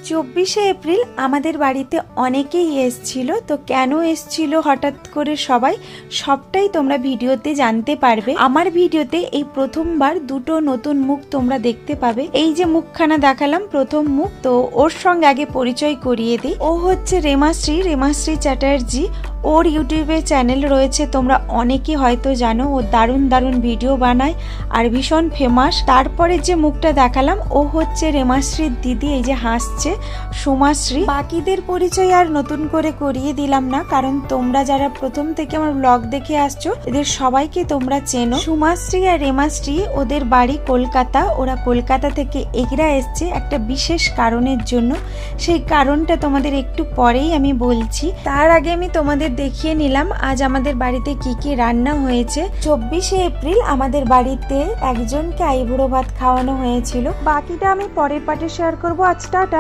24শে April আমাদের বাড়িতে অনেকেই এসছিল। তো কেন এসছিল হঠাৎ করে সবটাই তোমরা ভিডিওতে জানতে পারবে। আমার ভিডিওতে এই প্রথমবার দুটো নতুন মুখ তোমরা দেখতে পাবে। এই যে মুখখানা দেখালাম প্রথম মুখ, তো ওর সঙ্গে আগে পরিচয় করিয়ে দিই। ও হচ্ছে রেমাশ্রী চ্যাটার্জি। ওর ইউটিউবে চ্যানেল রয়েছে, তোমরা অনেকে হয়তো জানো। ও দারুণ দারুণ ভিডিও বানায় আর ভীষণ ফেমাস। তারপরে যে মুখটা দেখালাম ও হচ্ছে রেমাশ্রীর দিদি, এই যে হাসছে, সোমাশ্রী। বাকিদের পরিচয় আর নতুন করে করিয়ে দিলাম না, কারণ তোমরা যারা প্রথম থেকে আমার ব্লগ দেখে আসছো এদের সবাইকে তোমরা চেনো। সোমাশ্রী আর রেমাশ্রী ওদের বাড়ি কলকাতা। ওরা কলকাতা থেকে এগরা এসছে একটা বিশেষ কারণের জন্য। সেই কারণটা তোমাদের একটু পরেই আমি বলছি। তার আগে আমি তোমাদের দেখিয়ে নিলাম আজ আমাদের বাড়িতে কি কি রান্না হয়েছে। 24শে এপ্রিল আমাদের বাড়িতে একজনকে আইবুড়ো ভাত খাওয়ানো হয়েছিল। বাকিটা আমি পরের পার্টে শেয়ার করবো। আজ টাটা।